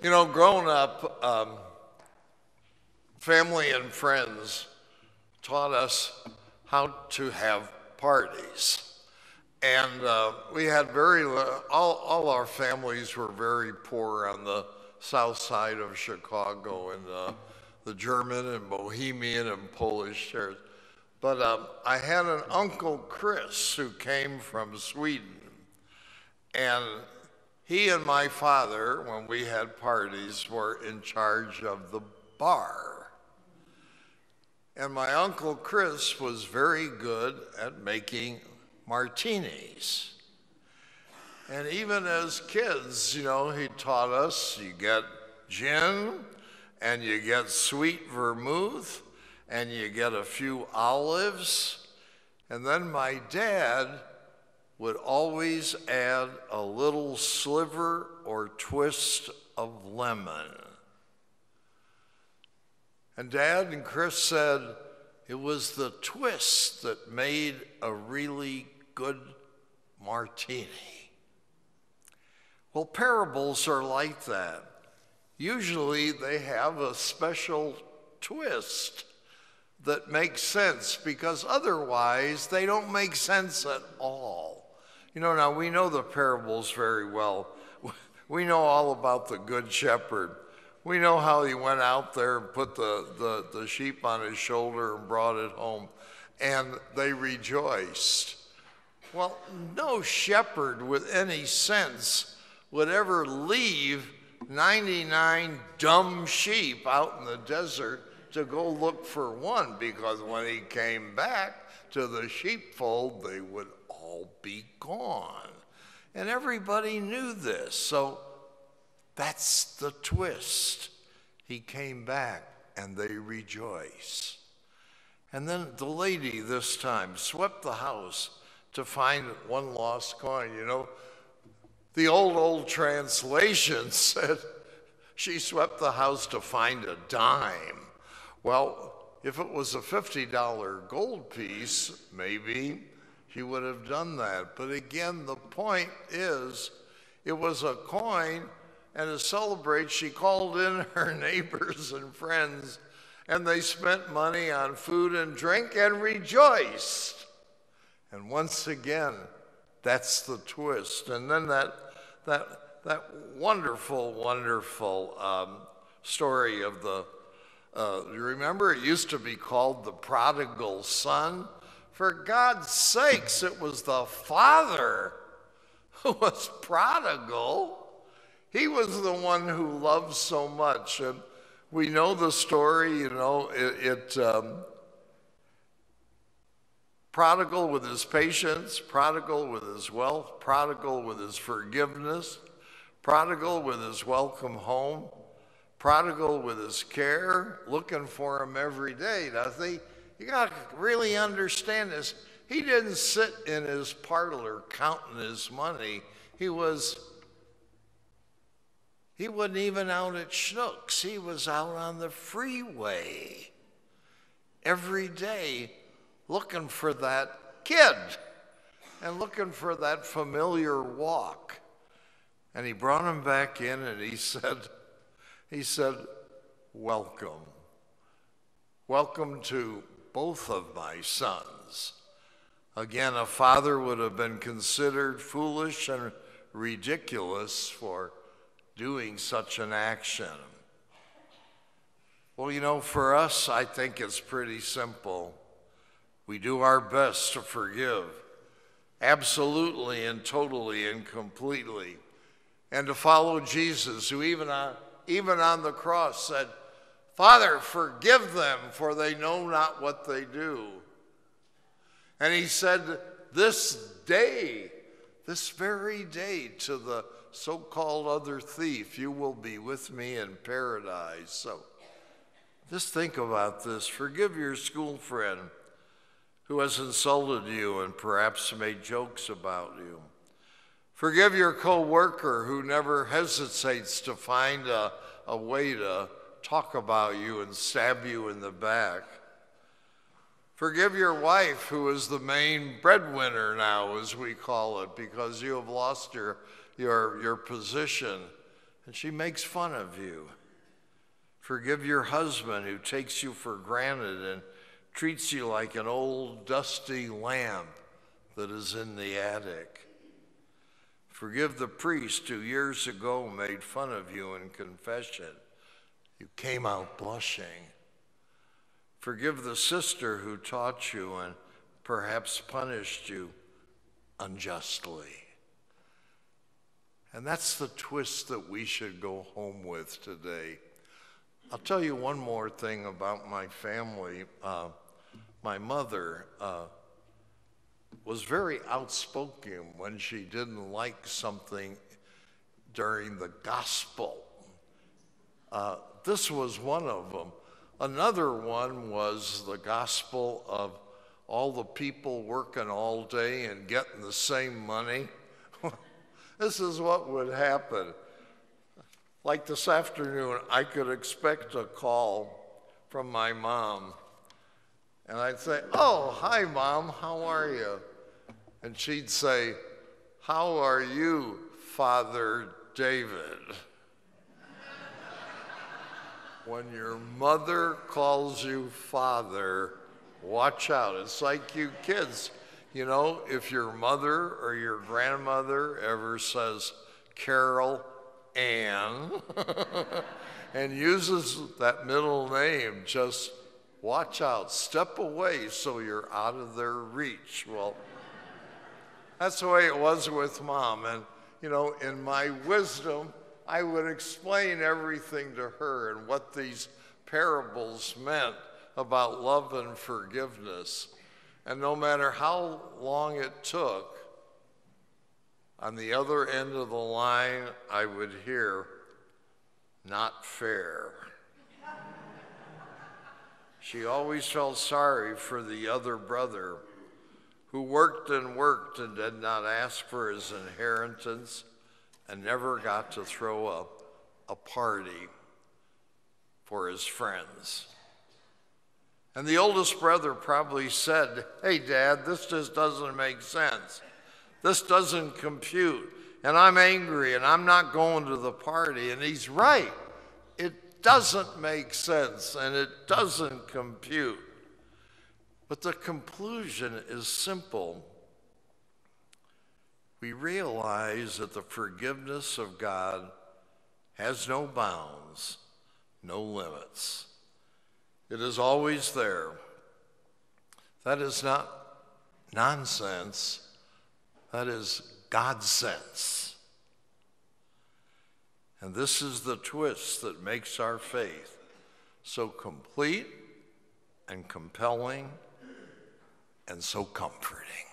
You know, growing up, family and friends taught us how to have parties. And we had all our families were very poor on the south side of Chicago in the German and Bohemian and Polish areas. But I had an Uncle Chris who came from Sweden. And he and my father, when we had parties, were in charge of the bar. And my Uncle Chris was very good at making martinis. And even as kids, you know, he taught us you get gin, and you get sweet vermouth, and you get a few olives. And then my dad would always add a little sliver or twist of lemon. And Dad and Chris said it was the twist that made a really good martini. Well, parables are like that. Usually they have a special twist that makes sense, because otherwise they don't make sense at all. You know, now we know the parables very well. We know all about the Good Shepherd. We know how he went out there and put the sheep on his shoulder and brought it home, and they rejoiced. Well, no shepherd with any sense would ever leave 99 dumb sheep out in the desert to go look for one, because when he came back to the sheepfold, they would all be gone. And everybody knew this, so that's the twist. He came back and they rejoice. And then the lady this time swept the house to find one lost coin. You know, the old translation said she swept the house to find a dime. Well, if it was a $50 gold piece, maybe she would have done that. But again, the point is, it was a coin, and to celebrate, she called in her neighbors and friends, and they spent money on food and drink and rejoiced. And once again, that's the twist. And then that wonderful story of the, you remember it used to be called the prodigal son? For God's sakes, it was the father who was prodigal. He was the one who loved so much. And we know the story, you know, prodigal with his patience, prodigal with his wealth, prodigal with his forgiveness, prodigal with his welcome home, prodigal with his care, looking for him every day. Now, see, you got to really understand this. He didn't sit in his parlor counting his money. He wasn't even out at Schnucks. He was out on the freeway every day looking for that kid and looking for that familiar walk. And he brought him back in, and he said, welcome. Welcome to both of my sons. Again, a father would have been considered foolish and ridiculous for doing such an action. Well, you know, for us, I think it's pretty simple. We do our best to forgive, absolutely and totally and completely, and to follow Jesus, who even on the cross said, Father, forgive them, for they know not what they do. And he said, this very day, to the so-called other thief, you will be with me in paradise. So just think about this. Forgive your school friend who has insulted you and perhaps made jokes about you. Forgive your co-worker who never hesitates to find a way to talk about you and stab you in the back. Forgive your wife, who is the main breadwinner now, as we call it, because you have lost your position and she makes fun of you. Forgive your husband who takes you for granted and treats you like an old dusty lamp that is in the attic. Forgive the priest who years ago made fun of you in confession. You came out blushing. Forgive the sister who taught you and perhaps punished you unjustly. And that's the twist that we should go home with today. I'll tell you one more thing about my family. My mother was very outspoken when she didn't like something during the gospel. This was one of them. Another one was the gospel of all the people working all day and getting the same money. This is what would happen. Like this afternoon, I could expect a call from my mom. And I'd say, "Oh, hi, Mom, how are you?" And she'd say, "How are you, Father David?" When your mother calls you father, watch out. It's like you kids. You know, if your mother or your grandmother ever says Carol Ann and uses that middle name, just watch out. Step away so you're out of their reach. Well, that's the way it was with Mom. And, you know, in my wisdom, I would explain everything to her and what these parables meant about love and forgiveness. And no matter how long it took, on the other end of the line, I would hear, "Not fair." She always felt sorry for the other brother who worked and did not ask for his inheritance and never got to throw a party for his friends. And the oldest brother probably said, "Hey, Dad, this just doesn't make sense. This doesn't compute. And I'm angry and I'm not going to the party." And he's right. It doesn't make sense and it doesn't compute. But the conclusion is simple. We realize that the forgiveness of God has no bounds, no limits. It is always there. That is not nonsense. That is God's sense. And this is the twist that makes our faith so complete and compelling and so comforting.